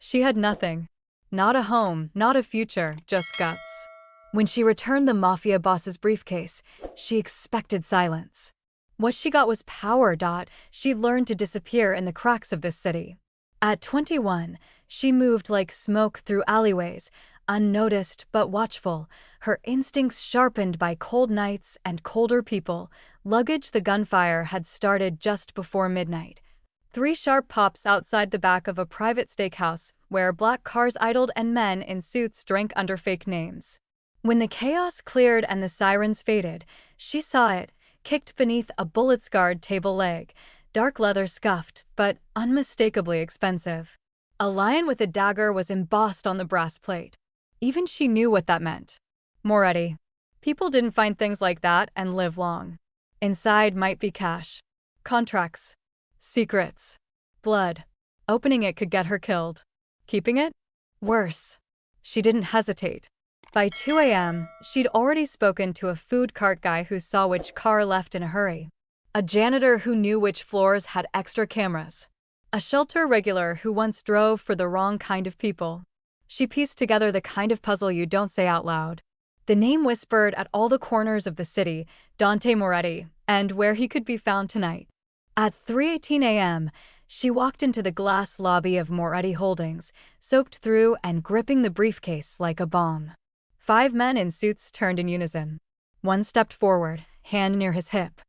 She had nothing. Not a home, not a future, just guts. When she returned the Mafia boss's briefcase, she expected silence. What she got was power. She learned to disappear in the cracks of this city. At 21, she moved like smoke through alleyways, unnoticed but watchful, her instincts sharpened by cold nights and colder people. Luggage. The gunfire had started just before midnight. 3 sharp pops outside the back of a private steakhouse where black cars idled and men in suits drank under fake names. When the chaos cleared and the sirens faded, she saw it, kicked beneath a bullet-scarred table leg, dark leather scuffed, but unmistakably expensive. A lion with a dagger was embossed on the brass plate. Even she knew what that meant. Moretti. People didn't find things like that and live long. Inside might be cash. Contracts. Secrets. Blood. Opening it could get her killed. Keeping it? Worse. She didn't hesitate. By 2 a.m., she'd already spoken to a food cart guy who saw which car left in a hurry. A janitor who knew which floors had extra cameras. A shelter regular who once drove for the wrong kind of people. She pieced together the kind of puzzle you don't say out loud. The name whispered at all the corners of the city, Dante Moretti, and where he could be found tonight. At 3:18 a.m., she walked into the glass lobby of Moretti Holdings, soaked through and gripping the briefcase like a bomb. 5 men in suits turned in unison. One stepped forward, hand near his hip.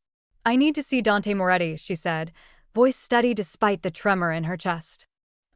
"I need to see Dante Moretti," she said, voice steady despite the tremor in her chest.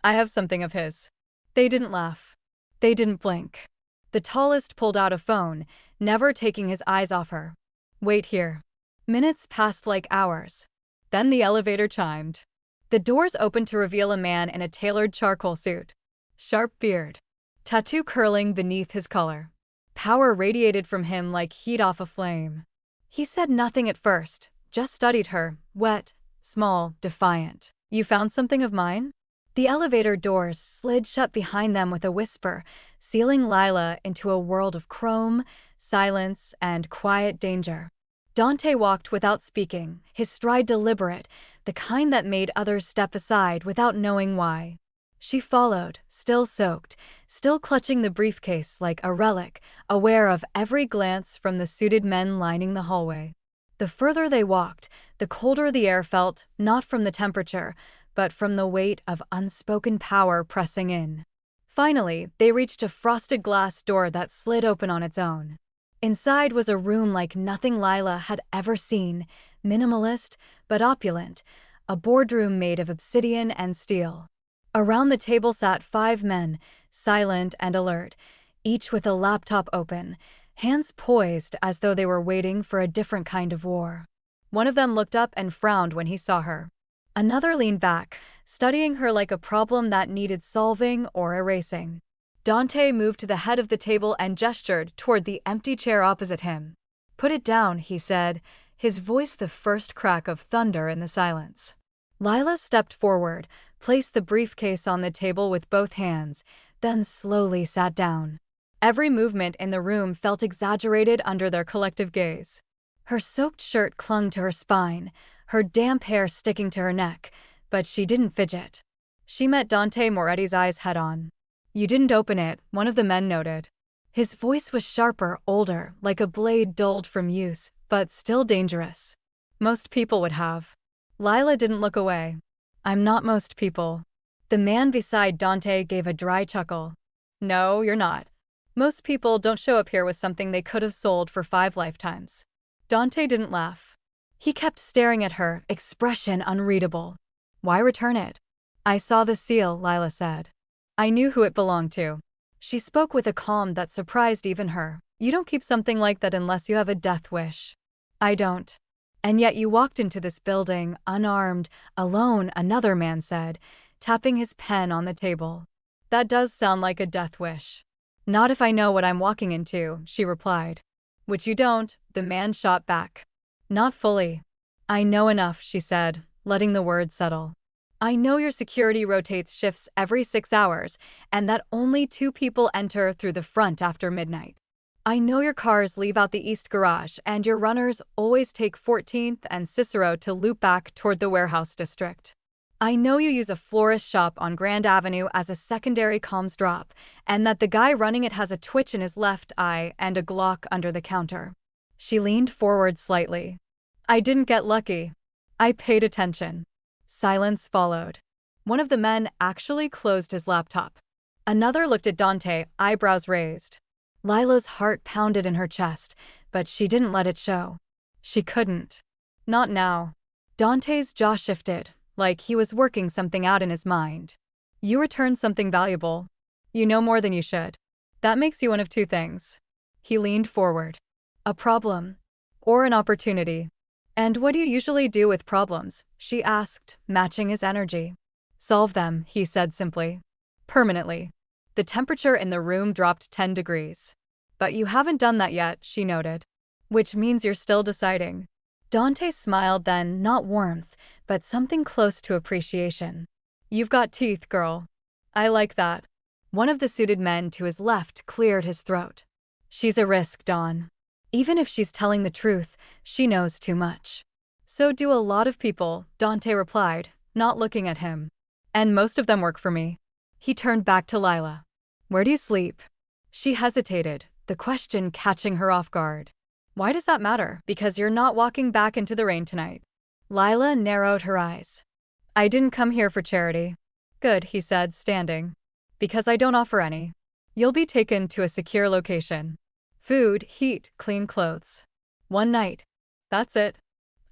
"I have something of his." They didn't laugh. They didn't blink. The tallest pulled out a phone, never taking his eyes off her. "Wait here." Minutes passed like hours. Then the elevator chimed. The doors opened to reveal a man in a tailored charcoal suit. Sharp beard. Tattoo curling beneath his collar. Power radiated from him like heat off a flame. He said nothing at first, just studied her, wet, small, defiant. "You found something of mine?" The elevator doors slid shut behind them with a whisper, sealing Lila into a world of chrome, silence, and quiet danger. Dante walked without speaking, his stride deliberate, the kind that made others step aside without knowing why. She followed, still soaked, still clutching the briefcase like a relic, aware of every glance from the suited men lining the hallway. The further they walked, the colder the air felt, not from the temperature, but from the weight of unspoken power pressing in. Finally, they reached a frosted glass door that slid open on its own. Inside was a room like nothing Lila had ever seen, minimalist but opulent, a boardroom made of obsidian and steel. Around the table sat 5 men, silent and alert, each with a laptop open, hands poised as though they were waiting for a different kind of war. One of them looked up and frowned when he saw her. Another leaned back, studying her like a problem that needed solving or erasing. Dante moved to the head of the table and gestured toward the empty chair opposite him. "Put it down," he said, his voice the first crack of thunder in the silence. Lila stepped forward, placed the briefcase on the table with both hands, then slowly sat down. Every movement in the room felt exaggerated under their collective gaze. Her soaked shirt clung to her spine, her damp hair sticking to her neck, but she didn't fidget. She met Dante Moretti's eyes head-on. "You didn't open it," one of the men noted. His voice was sharper, older, like a blade dulled from use, but still dangerous. "Most people would have." Lila didn't look away. "I'm not most people." The man beside Dante gave a dry chuckle. "No, you're not. Most people don't show up here with something they could have sold for 5 lifetimes. Dante didn't laugh. He kept staring at her, expression unreadable. "Why return it?" "I saw the seal," Lila said. "I knew who it belonged to." She spoke with a calm that surprised even her. "You don't keep something like that unless you have a death wish." "I don't." "And yet you walked into this building, unarmed, alone," another man said, tapping his pen on the table. "That does sound like a death wish." "Not if I know what I'm walking into," she replied. "Which you don't," the man shot back. "Not fully." "I know enough," she said, letting the words settle. "I know your security rotates shifts every 6 hours, and that only 2 people enter through the front after midnight. I know your cars leave out the east garage, and your runners always take 14th and Cicero to loop back toward the warehouse district. I know you use a florist shop on Grand Avenue as a secondary comms drop, and that the guy running it has a twitch in his left eye and a Glock under the counter. She leaned forward slightly. I didn't get lucky. I paid attention. Silence followed. One of the men actually closed his laptop. Another looked at Dante, eyebrows raised. Lila's heart pounded in her chest, but she didn't let it show. She couldn't. Not now. Dante's jaw shifted, like he was working something out in his mind. You returned something valuable. You know more than you should. That makes you one of two things. He leaned forward. A problem. Or an opportunity. And what do you usually do with problems? She asked, matching his energy. Solve them, he said simply. Permanently. The temperature in the room dropped 10 degrees. But you haven't done that yet, she noted. Which means you're still deciding. Dante smiled then, not warmth, but something close to appreciation. You've got teeth, girl. I like that. One of the suited men to his left cleared his throat. She's a risk, Dawn. Even if she's telling the truth, she knows too much. So do a lot of people, Dante replied, not looking at him. And most of them work for me. He turned back to Lila. Where do you sleep? She hesitated, the question catching her off guard. Why does that matter? Because you're not walking back into the rain tonight. Lila narrowed her eyes. I didn't come here for charity. Good, he said, standing. Because I don't offer any. You'll be taken to a secure location. Food, heat, clean clothes. One night. That's it.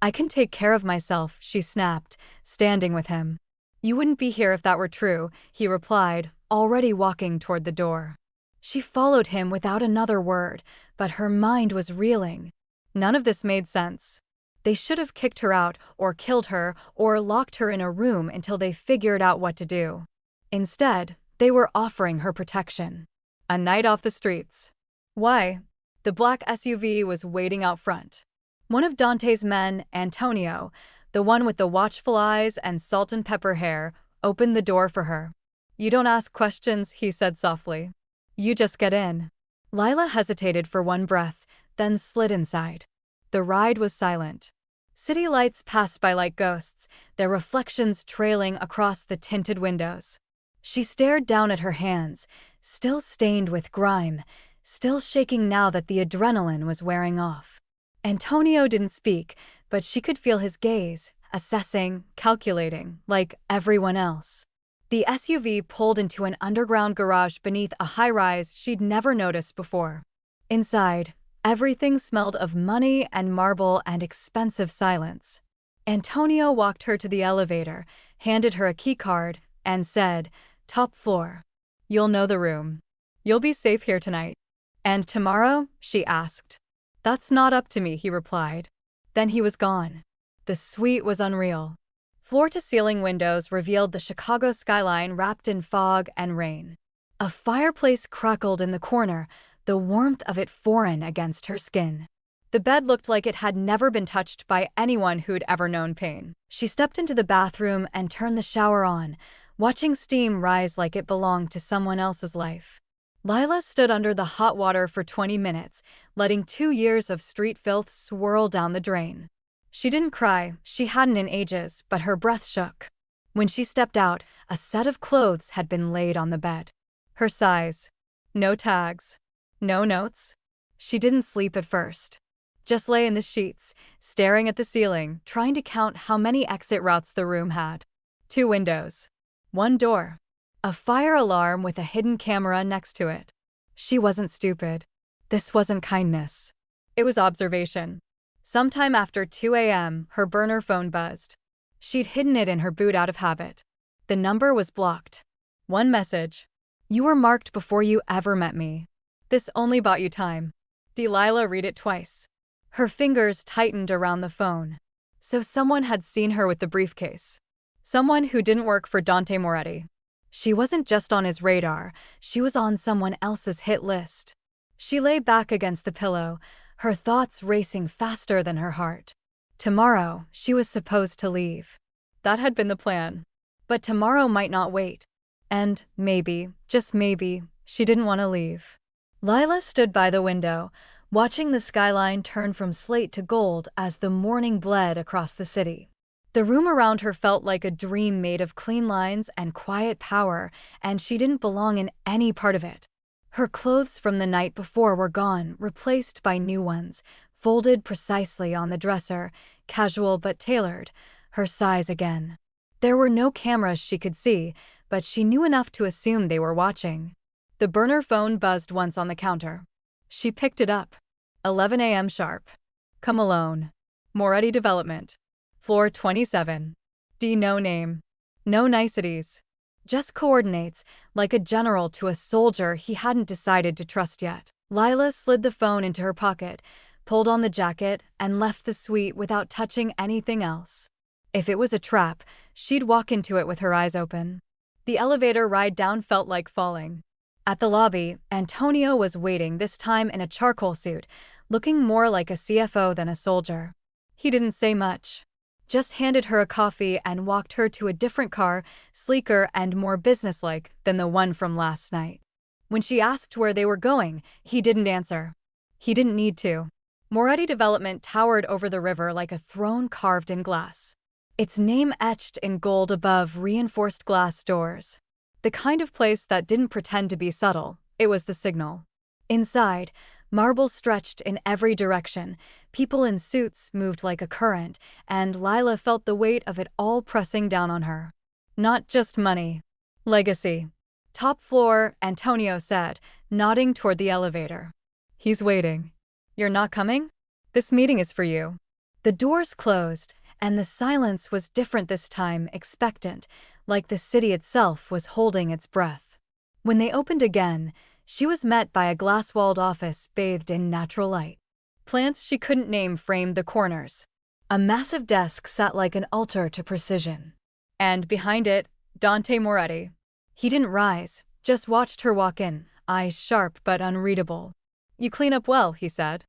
I can take care of myself, she snapped, standing with him. You wouldn't be here if that were true, he replied, already walking toward the door. She followed him without another word, but her mind was reeling. None of this made sense. They should have kicked her out, or killed her, or locked her in a room until they figured out what to do. Instead, they were offering her protection. A night off the streets. Why? The black SUV was waiting out front. One of Dante's men, Antonio, the one with the watchful eyes and salt and pepper hair, opened the door for her. You don't ask questions, he said softly. You just get in. Lila hesitated for one breath, then slid inside. The ride was silent. City lights passed by like ghosts, their reflections trailing across the tinted windows. She stared down at her hands, still stained with grime, still shaking now that the adrenaline was wearing off. Antonio didn't speak, but she could feel his gaze, assessing, calculating, like everyone else. The SUV pulled into an underground garage beneath a high-rise she'd never noticed before. Inside, everything smelled of money and marble and expensive silence. Antonio walked her to the elevator, handed her a keycard, and said, "Top floor. You'll know the room. You'll be safe here tonight." "And tomorrow?" she asked. "That's not up to me," he replied. Then he was gone. The suite was unreal. Floor-to-ceiling windows revealed the Chicago skyline wrapped in fog and rain. A fireplace crackled in the corner, the warmth of it foreign against her skin. The bed looked like it had never been touched by anyone who'd ever known pain. She stepped into the bathroom and turned the shower on, watching steam rise like it belonged to someone else's life. Lila stood under the hot water for 20 minutes, letting 2 years of street filth swirl down the drain. She didn't cry, she hadn't in ages, but her breath shook. When she stepped out, a set of clothes had been laid on the bed. Her size. No tags. No notes. She didn't sleep at first. Just lay in the sheets, staring at the ceiling, trying to count how many exit routes the room had. 2 windows. 1 door. A fire alarm with a hidden camera next to it. She wasn't stupid. This wasn't kindness. It was observation. Sometime after 2 a.m., her burner phone buzzed. She'd hidden it in her boot out of habit. The number was blocked. One message. You were marked before you ever met me. This only bought you time. Delilah read it twice. Her fingers tightened around the phone. So someone had seen her with the briefcase. Someone who didn't work for Dante Moretti. She wasn't just on his radar, she was on someone else's hit list. She lay back against the pillow, her thoughts racing faster than her heart. Tomorrow, she was supposed to leave. That had been the plan. But tomorrow might not wait. And maybe, just maybe, she didn't want to leave. Lila stood by the window, watching the skyline turn from slate to gold as the morning bled across the city. The room around her felt like a dream made of clean lines and quiet power, and she didn't belong in any part of it. Her clothes from the night before were gone, replaced by new ones, folded precisely on the dresser, casual but tailored, her size again. There were no cameras she could see, but she knew enough to assume they were watching. The burner phone buzzed once on the counter. She picked it up. 11 a.m. sharp. Come alone. Moretti Development. Floor 27. D. No name. No niceties. Just coordinates, like a general to a soldier he hadn't decided to trust yet. Lila slid the phone into her pocket, pulled on the jacket, and left the suite without touching anything else. If it was a trap, she'd walk into it with her eyes open. The elevator ride down felt like falling. At the lobby, Antonio was waiting, this time in a charcoal suit, looking more like a CFO than a soldier. He didn't say much. Just handed her a coffee and walked her to a different car, sleeker and more businesslike than the one from last night. When she asked where they were going, he didn't answer. He didn't need to. Moretti Development towered over the river like a throne carved in glass. Its name etched in gold above reinforced glass doors. The kind of place that didn't pretend to be subtle, it was the signal. Inside, marble stretched in every direction, people in suits moved like a current, and Lila felt the weight of it all pressing down on her. Not just money. Legacy. Top floor, Antonio said, nodding toward the elevator. He's waiting. You're not coming? This meeting is for you. The doors closed, and the silence was different this time, expectant, like the city itself was holding its breath. When they opened again, she was met by a glass-walled office bathed in natural light. Plants she couldn't name framed the corners. A massive desk sat like an altar to precision. And behind it, Dante Moretti. He didn't rise, just watched her walk in, eyes sharp but unreadable. You clean up well, he said.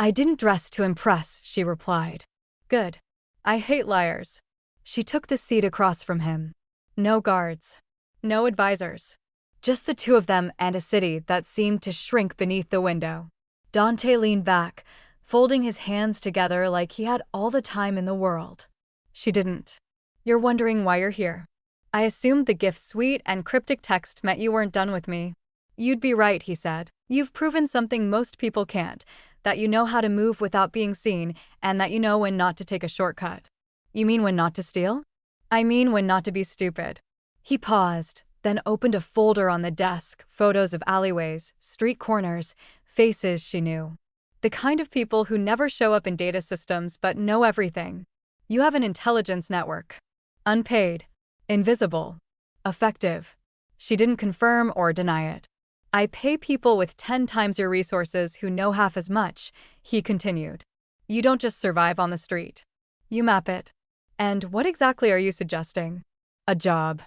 I didn't dress to impress, she replied. Good. I hate liars. She took the seat across from him. No guards. No advisors. Just the two of them and a city that seemed to shrink beneath the window. Dante leaned back, folding his hands together like he had all the time in the world. She didn't. You're wondering why you're here. I assumed the gift suite and cryptic text meant you weren't done with me. You'd be right, he said. You've proven something most people can't, that you know how to move without being seen, and that you know when not to take a shortcut. You mean when not to steal? I mean when not to be stupid. He paused, then opened a folder on the desk, photos of alleyways, street corners, faces she knew. The kind of people who never show up in data systems but know everything. You have an intelligence network. Unpaid. Invisible. Effective. She didn't confirm or deny it. I pay people with 10 times your resources who know half as much, he continued. You don't just survive on the street. You map it. And what exactly are you suggesting? A job.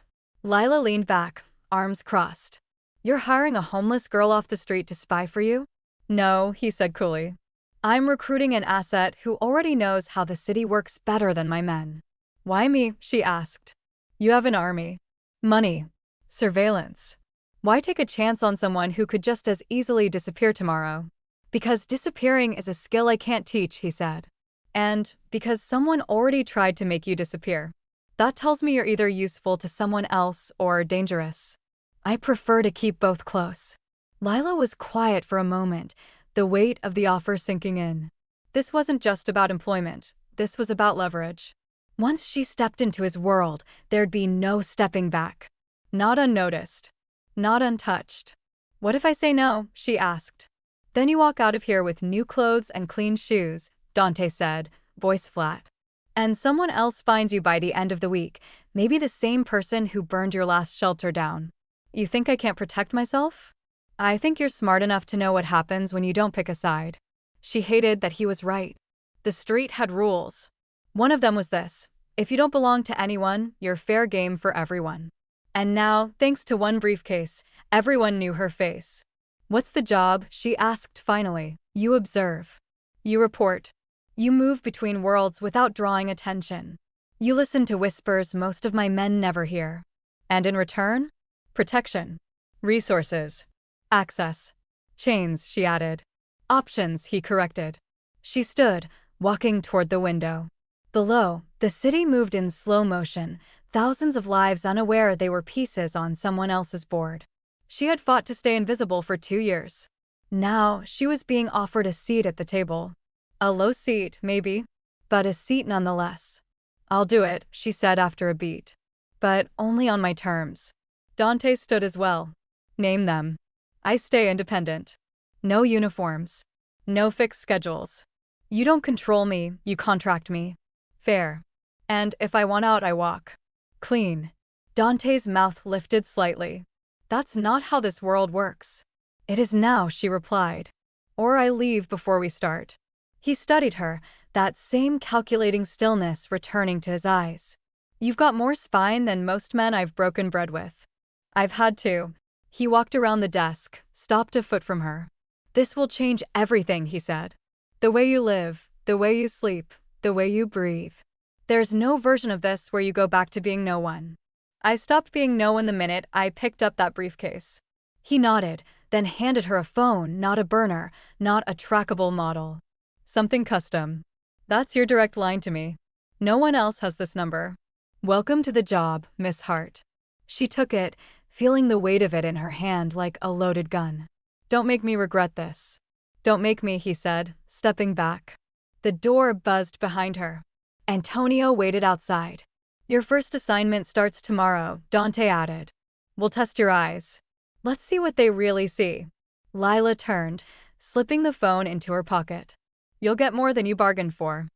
Lila leaned back, arms crossed. You're hiring a homeless girl off the street to spy for you? No, he said coolly. I'm recruiting an asset who already knows how the city works better than my men. Why me? She asked. You have an army. Money. Surveillance. Why take a chance on someone who could just as easily disappear tomorrow? Because disappearing is a skill I can't teach, he said. And because someone already tried to make you disappear. That tells me you're either useful to someone else or dangerous. I prefer to keep both close. Lila was quiet for a moment, the weight of the offer sinking in. This wasn't just about employment. This was about leverage. Once she stepped into his world, there'd be no stepping back. Not unnoticed. Not untouched. What if I say no? She asked. Then you walk out of here with new clothes and clean shoes, Dante said, voice flat. And someone else finds you by the end of the week, maybe the same person who burned your last shelter down. You think I can't protect myself? I think you're smart enough to know what happens when you don't pick a side. She hated that he was right. The street had rules. One of them was this: if you don't belong to anyone, you're fair game for everyone. And now, thanks to one briefcase, everyone knew her face. What's the job? She asked finally. You observe. You report. You move between worlds without drawing attention. You listen to whispers most of my men never hear. And in return? Protection. Resources. Access. Chains, she added. Options, he corrected. She stood, walking toward the window. Below, the city moved in slow motion, thousands of lives unaware they were pieces on someone else's board. She had fought to stay invisible for 2 years. Now, she was being offered a seat at the table. A low seat, maybe, but a seat nonetheless. "I'll do it," she said after a beat. "But only on my terms." Dante stood as well. "Name them." "I stay independent. No uniforms. No fixed schedules. You don't control me, you contract me. Fair. And if I want out, I walk. Clean." Dante's mouth lifted slightly. "That's not how this world works." "It is now," she replied. "Or I leave before we start." He studied her, that same calculating stillness returning to his eyes. "You've got more spine than most men I've broken bread with." "I've had to." He walked around the desk, stopped a foot from her. "This will change everything," he said. "The way you live, the way you sleep, the way you breathe. There's no version of this where you go back to being no one." "I stopped being no one the minute I picked up that briefcase." He nodded, then handed her a phone, not a burner, not a trackable model. "Something custom. That's your direct line to me. No one else has this number. Welcome to the job, Miss Hart." She took it, feeling the weight of it in her hand like a loaded gun. "Don't make me regret this." "Don't make me," he said, stepping back. The door buzzed behind her. Antonio waited outside. "Your first assignment starts tomorrow," Dante added. "We'll test your eyes. Let's see what they really see." Lila turned, slipping the phone into her pocket. "You'll get more than you bargained for.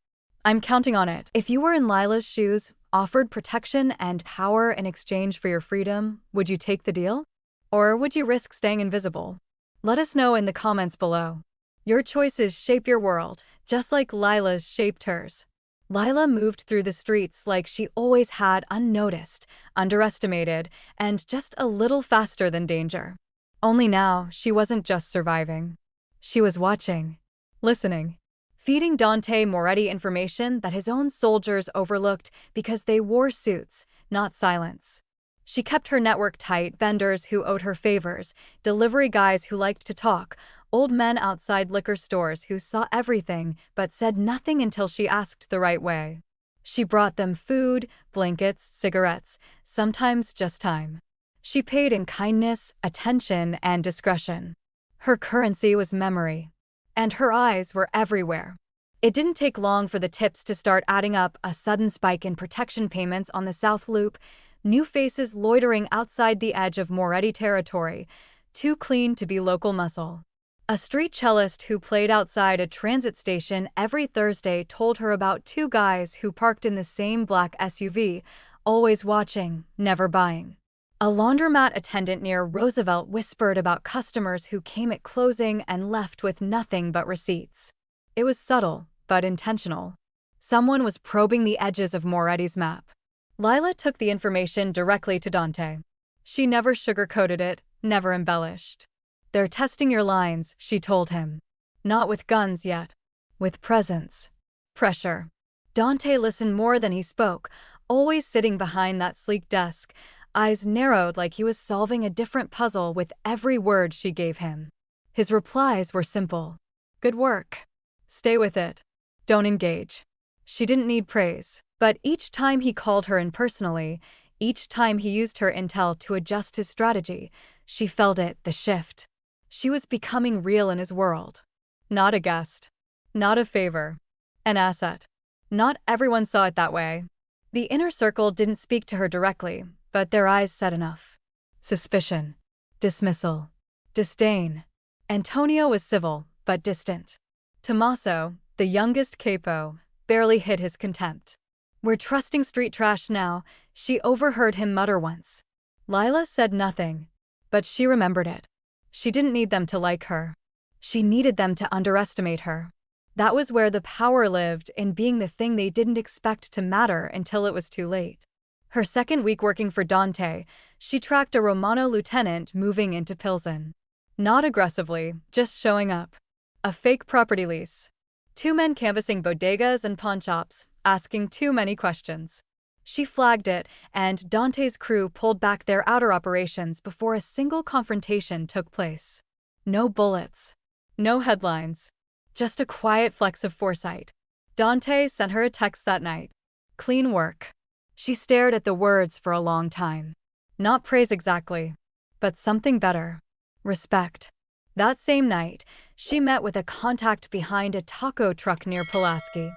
I'm counting on it." If you were in Lila's shoes, offered protection and power in exchange for your freedom, would you take the deal? Or would you risk staying invisible? Let us know in the comments below. Your choices shape your world, just like Lila's shaped hers. Lila moved through the streets like she always had, unnoticed, underestimated, and just a little faster than danger. Only now, she wasn't just surviving. She was watching, listening, feeding Dante Moretti information that his own soldiers overlooked because they wore suits, not silence. She kept her network tight, vendors who owed her favors, delivery guys who liked to talk, old men outside liquor stores who saw everything but said nothing until she asked the right way. She brought them food, blankets, cigarettes, sometimes just time. She paid in kindness, attention, and discretion. Her currency was memory. And her eyes were everywhere. It didn't take long for the tips to start adding up, a sudden spike in protection payments on the South Loop, new faces loitering outside the edge of Moretti territory, too clean to be local muscle. A street cellist who played outside a transit station every Thursday told her about two guys who parked in the same black SUV, always watching, never buying. A laundromat attendant near Roosevelt whispered about customers who came at closing and left with nothing but receipts. It was subtle, but intentional. Someone was probing the edges of Moretti's map. Lila took the information directly to Dante. She never sugarcoated it, never embellished. "They're testing your lines," she told him. "Not with guns yet. With presence. Pressure." Dante listened more than he spoke, always sitting behind that sleek desk, eyes narrowed like he was solving a different puzzle with every word she gave him. His replies were simple. "Good work. Stay with it. Don't engage." She didn't need praise, but each time he called her in personally, each time he used her intel to adjust his strategy, she felt it, the shift. She was becoming real in his world. Not a guest. Not a favor. An asset. Not everyone saw it that way. The inner circle didn't speak to her directly, but their eyes said enough. Suspicion. Dismissal. Disdain. Antonio was civil, but distant. Tommaso, the youngest capo, barely hid his contempt. "We're trusting street trash now," she overheard him mutter once. Lila said nothing, but she remembered it. She didn't need them to like her. She needed them to underestimate her. That was where the power lived, in being the thing they didn't expect to matter until it was too late. Her second week working for Dante, she tracked a Romano lieutenant moving into Pilsen. Not aggressively, just showing up. A fake property lease. Two men canvassing bodegas and pawnshops, asking too many questions. She flagged it, and Dante's crew pulled back their outer operations before a single confrontation took place. No bullets. No headlines. Just a quiet flex of foresight. Dante sent her a text that night. Clean work. She stared at the words for a long time. Not praise exactly, but something better. Respect. That same night, she met with a contact behind a taco truck near Pulaski.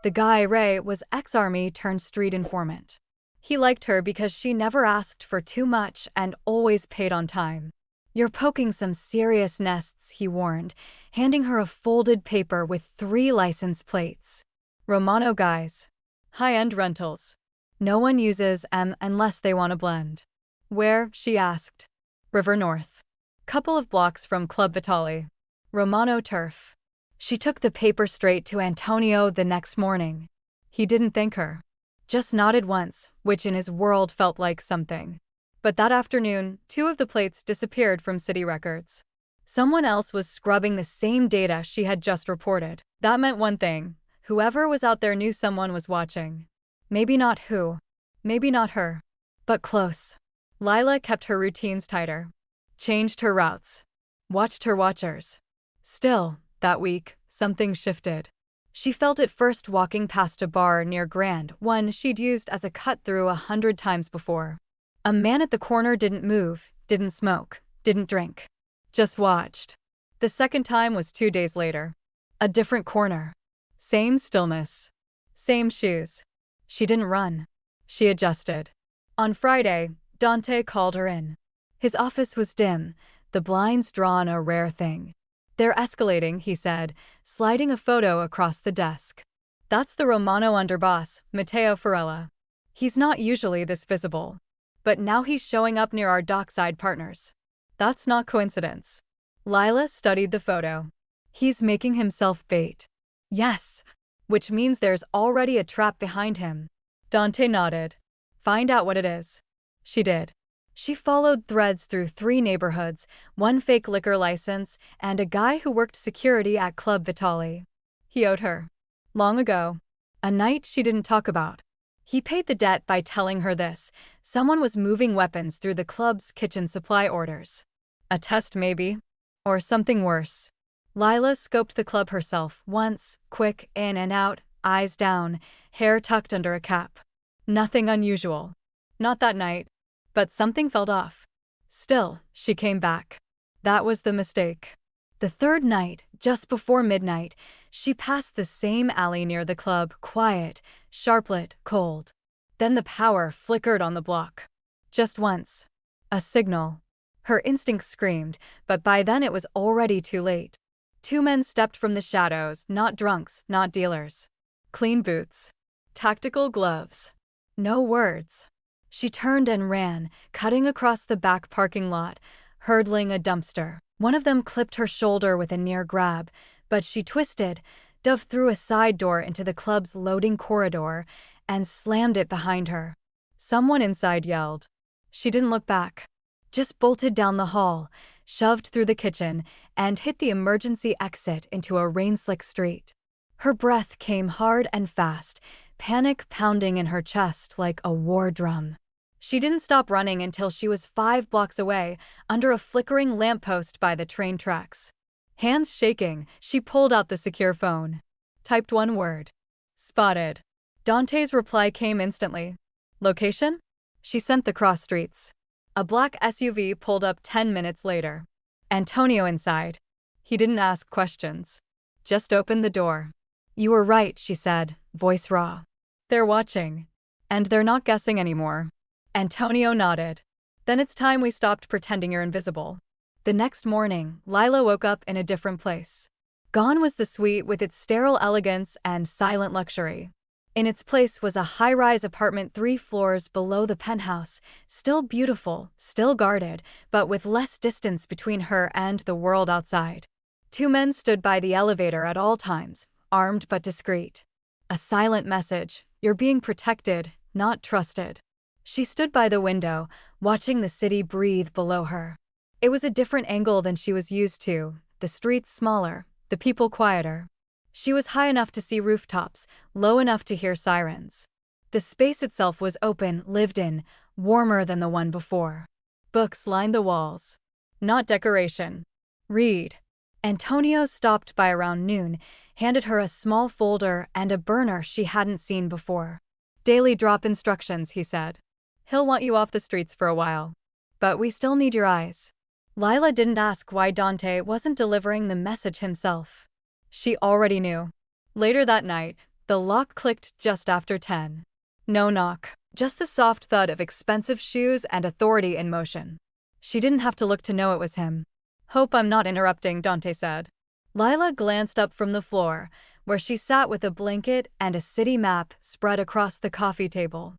The guy, Ray, was ex-army turned street informant. He liked her because she never asked for too much and always paid on time. You're poking some serious nests, he warned, handing her a folded paper with 3 license plates. Romano guys. High-end rentals. No one uses them unless they want to blend. Where? She asked. River North. Couple of blocks from Club Vitale. Romano turf. She took the paper straight to Antonio the next morning. He didn't thank her. Just nodded once, which in his world felt like something. But that afternoon, 2 of the plates disappeared from city records. Someone else was scrubbing the same data she had just reported. That meant one thing. Whoever was out there knew someone was watching. Maybe not who. Maybe not her. But close. Lila kept her routines tighter. Changed her routes. Watched her watchers. Still, that week, something shifted. She felt it first walking past a bar near Grand, one she'd used as a cut-through 100 times before. A man at the corner didn't move, didn't smoke, didn't drink. Just watched. The second time was 2 days later. A different corner. Same stillness. Same shoes. She didn't run. She adjusted. On Friday, Dante called her in. His office was dim, the blinds drawn a rare thing. They're escalating, he said, sliding a photo across the desk. That's the Romano underboss, Matteo Farella. He's not usually this visible. But now he's showing up near our dockside partners. That's not coincidence. Lila studied the photo. He's making himself bait. Yes. Which means there's already a trap behind him. Dante nodded. Find out what it is. She did. She followed threads through 3 neighborhoods, 1 fake liquor license, and a guy who worked security at Club Vitale. He owed her. Long ago. A night she didn't talk about. He paid the debt by telling her this. Someone was moving weapons through the club's kitchen supply orders. A test maybe. Or something worse. Lila scoped the club herself once, quick in and out, eyes down, hair tucked under a cap. Nothing unusual. Not that night. But something felt off. Still, she came back. That was the mistake. The third night, just before midnight, she passed the same alley near the club, quiet, sharp-lit, cold. Then the power flickered on the block. Just once. A signal. Her instinct screamed, but by then it was already too late. 2 men stepped from the shadows, not drunks, not dealers. Clean boots. Tactical gloves. No words. She turned and ran, cutting across the back parking lot, hurdling a dumpster. One of them clipped her shoulder with a near grab, but she twisted, dove through a side door into the club's loading corridor, and slammed it behind her. Someone inside yelled. She didn't look back. Just bolted down the hall, shoved through the kitchen, and hit the emergency exit into a rain-slick street. Her breath came hard and fast, panic pounding in her chest like a war drum. She didn't stop running until she was 5 blocks away, under a flickering lamppost by the train tracks. Hands shaking, she pulled out the secure phone. Typed 1 word. Spotted. Dante's reply came instantly. Location? She sent the cross streets. A black SUV pulled up 10 minutes later. Antonio inside. He didn't ask questions. Just opened the door. You were right, she said, voice raw. They're watching. And they're not guessing anymore. Antonio nodded. Then it's time we stopped pretending you're invisible. The next morning, Lila woke up in a different place. Gone was the suite with its sterile elegance and silent luxury. In its place was a high-rise apartment 3 floors below the penthouse, still beautiful, still guarded, but with less distance between her and the world outside. 2 men stood by the elevator at all times, armed but discreet. A silent message, you're being protected, not trusted. She stood by the window, watching the city breathe below her. It was a different angle than she was used to, the streets smaller, the people quieter. She was high enough to see rooftops, low enough to hear sirens. The space itself was open, lived in, warmer than the one before. Books lined the walls. Not decoration. Read. Antonio stopped by around noon, handed her a small folder and a burner she hadn't seen before. Daily drop instructions, he said. He'll want you off the streets for a while. But we still need your eyes. Lila didn't ask why Dante wasn't delivering the message himself. She already knew. Later that night, the lock clicked just after 10. No knock, just the soft thud of expensive shoes and authority in motion. She didn't have to look to know it was him. Hope I'm not interrupting, Dante said. Lila glanced up from the floor, where she sat with a blanket and a city map spread across the coffee table.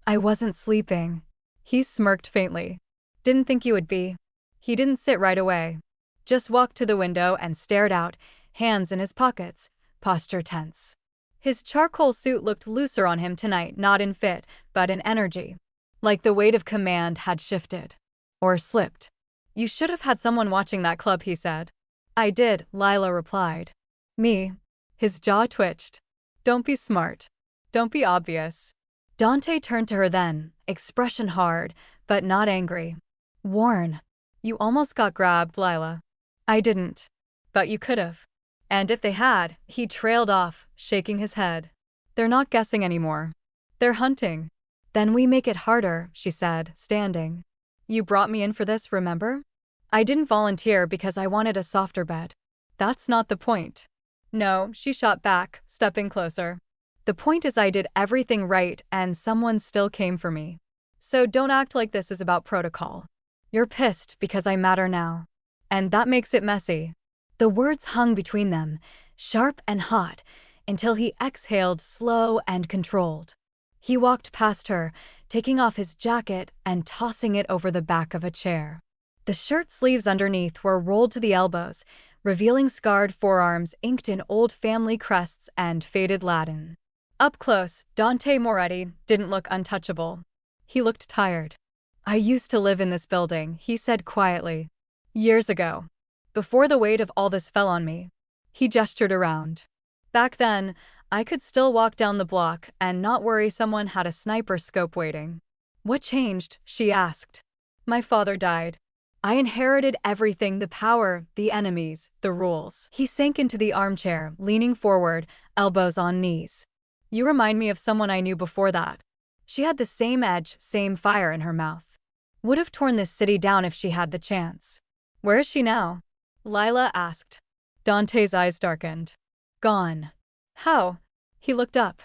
I wasn't sleeping. He smirked faintly. Didn't think you would be. He didn't sit right away. Just walked to the window and stared out, hands in his pockets, posture tense. His charcoal suit looked looser on him tonight, not in fit, but in energy. Like the weight of command had shifted. Or slipped. You should have had someone watching that club, he said. I did, Lila replied. Me? His jaw twitched. Don't be smart. Don't be obvious. Dante turned to her then, expression hard, but not angry. Warn. You almost got grabbed, Lila. I didn't. But you could have. And if they had, he trailed off, shaking his head. They're not guessing anymore. They're hunting. Then we make it harder, she said, standing. You brought me in for this, remember? I didn't volunteer because I wanted a softer bed. That's not the point. No, she shot back, stepping closer. The point is I did everything right and someone still came for me. So don't act like this is about protocol. You're pissed because I matter now. And that makes it messy. The words hung between them, sharp and hot, until he exhaled slow and controlled. He walked past her, taking off his jacket and tossing it over the back of a chair. The shirt sleeves underneath were rolled to the elbows, revealing scarred forearms inked in old family crests and faded Latin. Up close, Dante Moretti didn't look untouchable. He looked tired. I used to live in this building, he said quietly. Years ago. Before the weight of all this fell on me. He gestured around. Back then, I could still walk down the block and not worry someone had a sniper scope waiting. What changed? She asked. My father died. I inherited everything, the power, the enemies, the rules. He sank into the armchair, leaning forward, elbows on knees. You remind me of someone I knew before that. She had the same edge, same fire in her mouth. Would have torn this city down if she had the chance. Where is she now? Lila asked. Dante's eyes darkened. Gone. How? He looked up.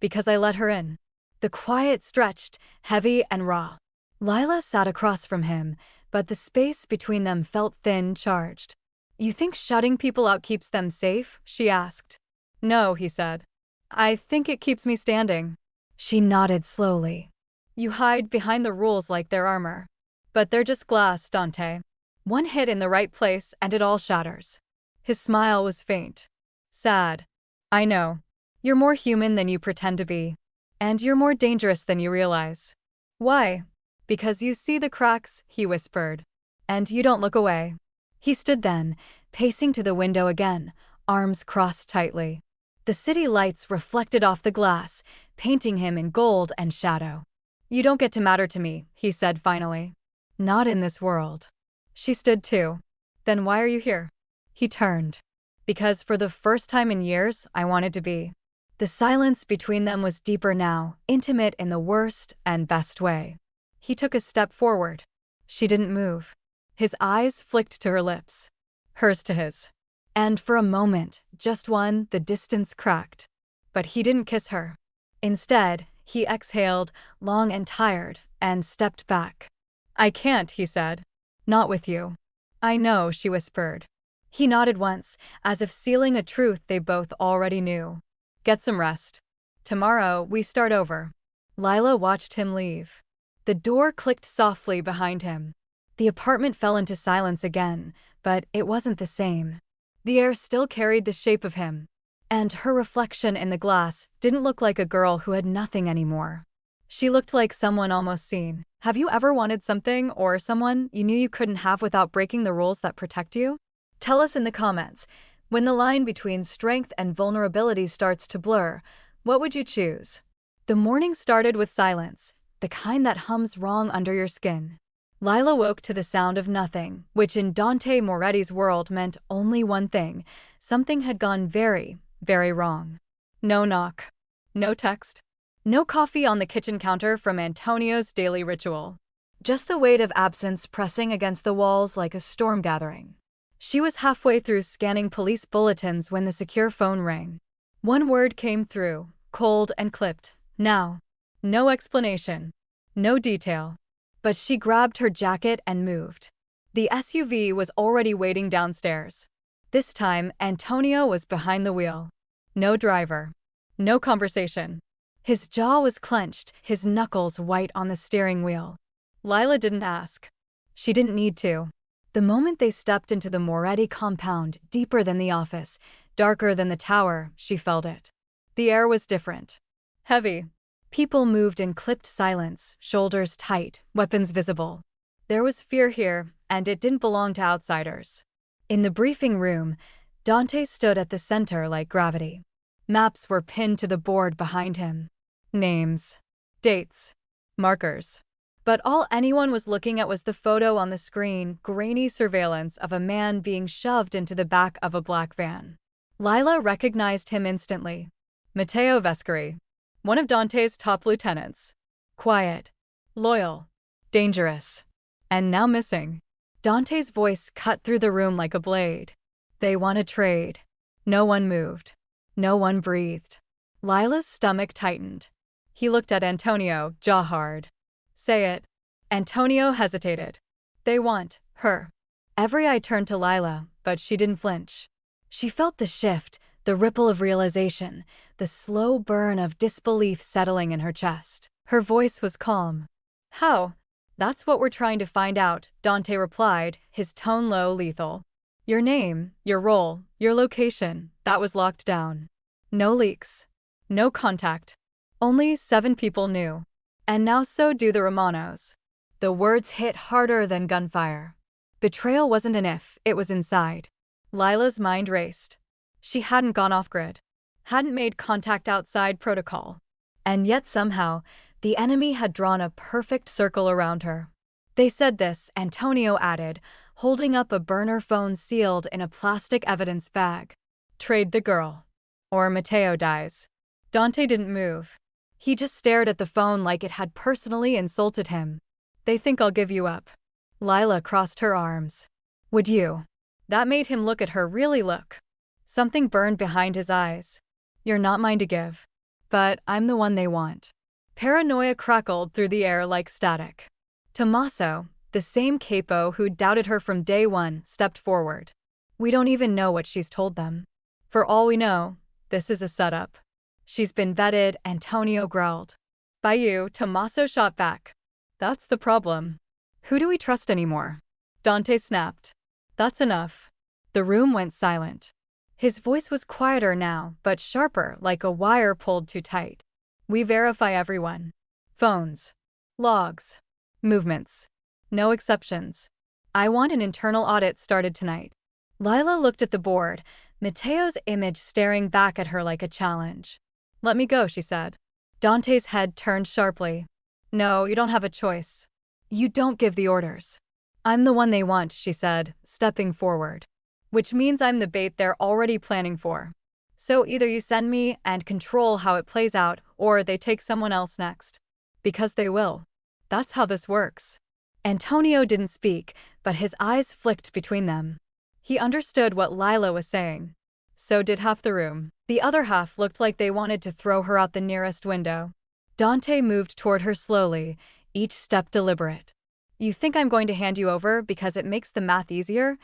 Because I let her in. The quiet stretched, heavy and raw. Lila sat across from him, but the space between them felt thin, charged. You think shutting people out keeps them safe? She asked. No, he said. I think it keeps me standing. She nodded slowly. You hide behind the rules like they're armor. But they're just glass, Dante. One hit in the right place and it all shatters. His smile was faint. Sad. I know. You're more human than you pretend to be. And you're more dangerous than you realize. Why? Because you see the cracks, he whispered. And you don't look away. He stood then, pacing to the window again, arms crossed tightly. The city lights reflected off the glass, painting him in gold and shadow. You don't get to matter to me, he said finally. Not in this world. She stood too. Then why are you here? He turned. Because for the first time in years, I wanted to be. The silence between them was deeper now, intimate in the worst and best way. He took a step forward. She didn't move. His eyes flicked to her lips. Hers to his. And for a moment, just one, the distance cracked. But he didn't kiss her. Instead, he exhaled, long and tired, and stepped back. I can't, he said. Not with you. I know, she whispered. He nodded once, as if sealing a truth they both already knew. Get some rest. Tomorrow, we start over. Lila watched him leave. The door clicked softly behind him. The apartment fell into silence again, but it wasn't the same. The air still carried the shape of him. And her reflection in the glass didn't look like a girl who had nothing anymore. She looked like someone almost seen. Have you ever wanted something or someone you knew you couldn't have without breaking the rules that protect you? Tell us in the comments. When the line between strength and vulnerability starts to blur, what would you choose? The morning started with silence, the kind that hums wrong under your skin. Lila woke to the sound of nothing, which in Dante Moretti's world meant only one thing. Something had gone very, very wrong. No knock. No text. No coffee on the kitchen counter from Antonio's daily ritual. Just the weight of absence pressing against the walls like a storm gathering. She was halfway through scanning police bulletins when the secure phone rang. One word came through, cold and clipped. Now. No explanation. No detail. But she grabbed her jacket and moved. The SUV was already waiting downstairs. This time, Antonio was behind the wheel. No driver. No conversation. His jaw was clenched, his knuckles white on the steering wheel. Lila didn't ask. She didn't need to. The moment they stepped into the Moretti compound, deeper than the office, darker than the tower, she felt it. The air was different. Heavy. People moved in clipped silence, shoulders tight, weapons visible. There was fear here, and it didn't belong to outsiders. In the briefing room, Dante stood at the center like gravity. Maps were pinned to the board behind him. Names. Dates. Markers. But all anyone was looking at was the photo on the screen, grainy surveillance of a man being shoved into the back of a black van. Lila recognized him instantly. Matteo Vescari. One of Dante's top lieutenants. Quiet. Loyal. Dangerous. And now missing. Dante's voice cut through the room like a blade. They want to trade. No one moved. No one breathed. Lila's stomach tightened. He looked at Antonio, jaw hard. Say it. Antonio hesitated. They want her. Every eye turned to Lila, but she didn't flinch. She felt the shift, the ripple of realization, the slow burn of disbelief settling in her chest. Her voice was calm. How? That's what we're trying to find out, Dante replied, his tone low, lethal. Your name, your role, your location, that was locked down. No leaks. No contact. Only 7 people knew. And now so do the Romanos. The words hit harder than gunfire. Betrayal wasn't an if, it was inside. Lila's mind raced. She hadn't gone off-grid. Hadn't made contact outside protocol. And yet somehow, the enemy had drawn a perfect circle around her. They said this, Antonio added, holding up a burner phone sealed in a plastic evidence bag. Trade the girl. Or Matteo dies. Dante didn't move. He just stared at the phone like it had personally insulted him. They think I'll give you up. Lila crossed her arms. Would you? That made him look at her, really look. Something burned behind his eyes. You're not mine to give. But I'm the one they want. Paranoia crackled through the air like static. Tommaso, the same capo who doubted her from day one, stepped forward. We don't even know what she's told them. For all we know, this is a setup. She's been vetted, Antonio growled. By you, Tommaso shot back. That's the problem. Who do we trust anymore? Dante snapped. That's enough. The room went silent. His voice was quieter now, but sharper, like a wire pulled too tight. We verify everyone. Phones. Logs. Movements. No exceptions. I want an internal audit started tonight. Lila looked at the board, Matteo's image staring back at her like a challenge. Let me go, she said. Dante's head turned sharply. No, you don't have a choice. You don't give the orders. I'm the one they want, she said, stepping forward. Which means I'm the bait they're already planning for. So either you send me and control how it plays out, or they take someone else next. Because they will. That's how this works. Antonio didn't speak, but his eyes flicked between them. He understood what Lila was saying. So did half the room. The other half looked like they wanted to throw her out the nearest window. Dante moved toward her slowly, each step deliberate. You think I'm going to hand you over because it makes the math easier?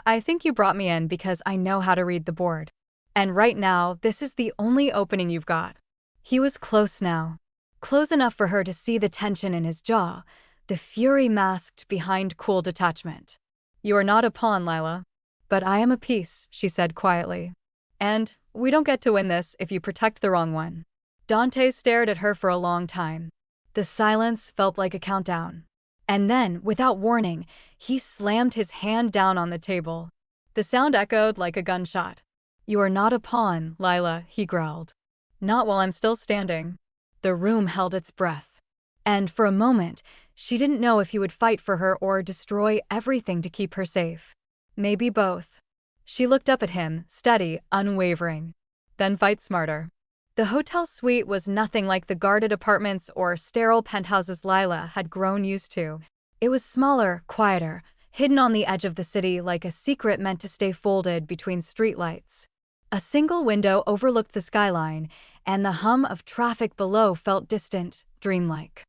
I think you brought me in because I know how to read the board. And right now, this is the only opening you've got. He was close now. Close enough for her to see the tension in his jaw, the fury masked behind cool detachment. You are not a pawn, Lila. But I am a piece, she said quietly. And we don't get to win this if you protect the wrong one. Dante stared at her for a long time. The silence felt like a countdown. And then, without warning, he slammed his hand down on the table. The sound echoed like a gunshot. You are not a pawn, Lila, he growled. Not while I'm still standing. The room held its breath. And for a moment, She didn't know if he would fight for her or destroy everything to keep her safe. Maybe both. She looked up at him, steady, unwavering. Then fight smarter. The hotel suite was nothing like the guarded apartments or sterile penthouses Lila had grown used to. It was smaller, quieter, hidden on the edge of the city like a secret meant to stay folded between streetlights. A single window overlooked the skyline, and the hum of traffic below felt distant, dreamlike.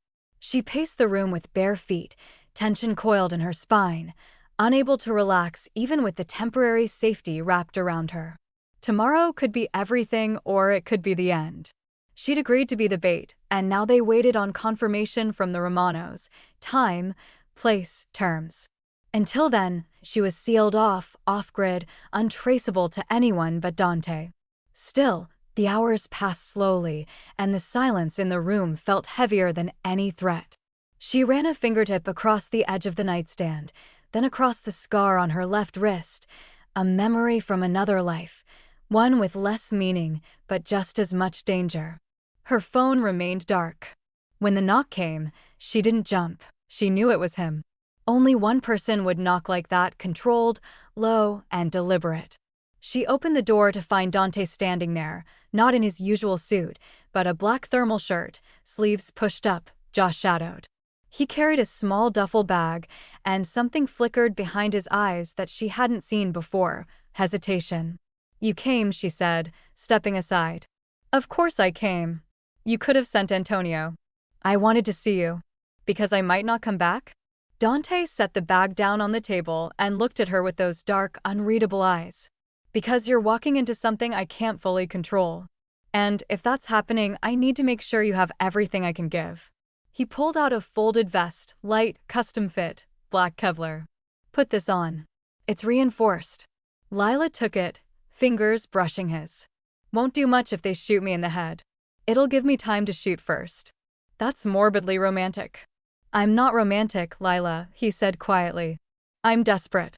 She paced the room with bare feet, tension coiled in her spine, unable to relax even with the temporary safety wrapped around her. Tomorrow could be everything or it could be the end. She'd agreed to be the bait, and now they waited on confirmation from the Romanos: time, place, terms. Until then, she was sealed off, off-grid, untraceable to anyone but Dante. Still, the hours passed slowly, and the silence in the room felt heavier than any threat. She ran a fingertip across the edge of the nightstand, then across the scar on her left wrist, a memory from another life, one with less meaning but just as much danger. Her phone remained dark. When the knock came, she didn't jump. She knew it was him. Only one person would knock like that, controlled, low, and deliberate. She opened the door to find Dante standing there, not in his usual suit, but a black thermal shirt, sleeves pushed up, jaw shadowed. He carried a small duffel bag, and something flickered behind his eyes that she hadn't seen before: hesitation. "You came," she said, stepping aside. "Of course I came. You could have sent Antonio. I wanted to see you. Because I might not come back?" Dante set the bag down on the table and looked at her with those dark, unreadable eyes. "Because you're walking into something I can't fully control. And if that's happening, I need to make sure you have everything I can give." He pulled out a folded vest, light, custom fit, black Kevlar. "Put this on. It's reinforced." Lila took it, fingers brushing his. "Won't do much if they shoot me in the head. It'll give me time to shoot first." "That's morbidly romantic." "I'm not romantic, Lila," he said quietly. "I'm desperate."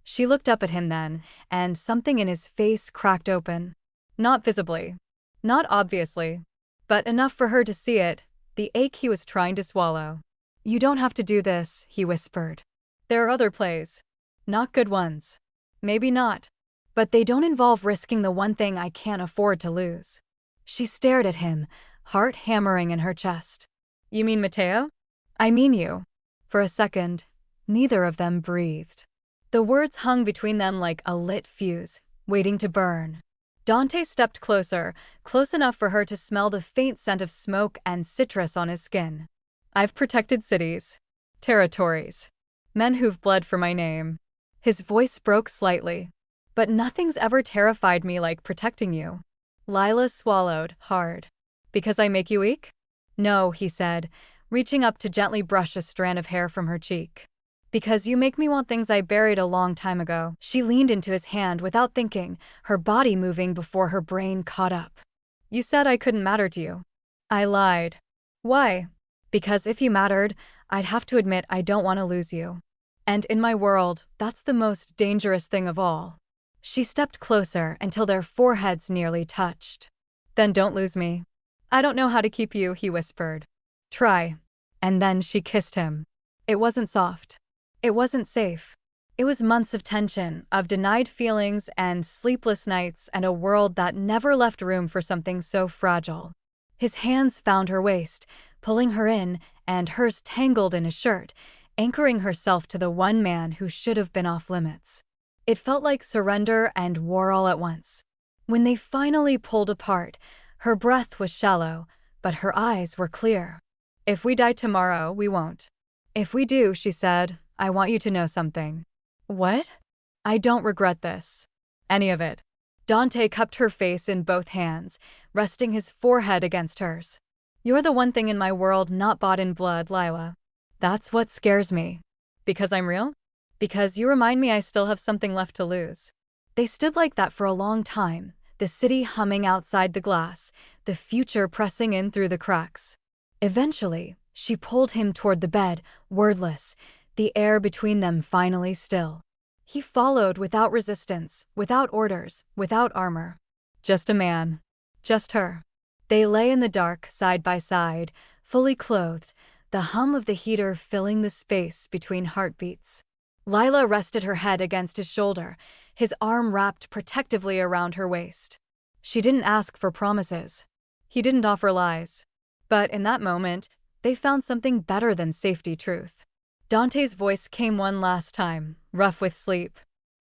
She looked up at him then, and something in his face cracked open. Not visibly. Not obviously. But enough for her to see it, the ache he was trying to swallow. "You don't have to do this," he whispered. "There are other plays. Not good ones. Maybe not. But they don't involve risking the one thing I can't afford to lose." She stared at him, heart hammering in her chest. "You mean Mateo?" "I mean you." For a second, neither of them breathed. The words hung between them like a lit fuse, waiting to burn. Dante stepped closer, close enough for her to smell the faint scent of smoke and citrus on his skin. "I've protected cities. Territories. Men who've bled for my name." His voice broke slightly. "But nothing's ever terrified me like protecting you." Lila swallowed, hard. "Because I make you weak?" "No," he said, reaching up to gently brush a strand of hair from her cheek. "Because you make me want things I buried a long time ago." She leaned into his hand without thinking, her body moving before her brain caught up. "You said I couldn't matter to you." "I lied." "Why?" "Because if you mattered, I'd have to admit I don't want to lose you. And in my world, that's the most dangerous thing of all." She stepped closer until their foreheads nearly touched. "Then don't lose me." "I don't know how to keep you," he whispered. "Try." And then she kissed him. It wasn't soft. It wasn't safe. It was months of tension, of denied feelings and sleepless nights and a world that never left room for something so fragile. His hands found her waist, pulling her in, and hers tangled in his shirt, anchoring herself to the one man who should have been off limits. It felt like surrender and war all at once. When they finally pulled apart, her breath was shallow, but her eyes were clear. "If we die tomorrow, we won't. If we do," she said, "I want you to know something." "What?" "I don't regret this. Any of it." Dante cupped her face in both hands, resting his forehead against hers. "You're the one thing in my world not bought in blood, Lila. That's what scares me." "Because I'm real?" "Because you remind me I still have something left to lose." They stood like that for a long time, the city humming outside the glass, the future pressing in through the cracks. Eventually, she pulled him toward the bed, wordless, the air between them finally still. He followed without resistance, without orders, without armor. Just a man. Just her. They lay in the dark, side by side, fully clothed, the hum of the heater filling the space between heartbeats. Lila rested her head against his shoulder, his arm wrapped protectively around her waist. She didn't ask for promises. He didn't offer lies. But in that moment, they found something better than safety truth. Dante's voice came one last time, rough with sleep.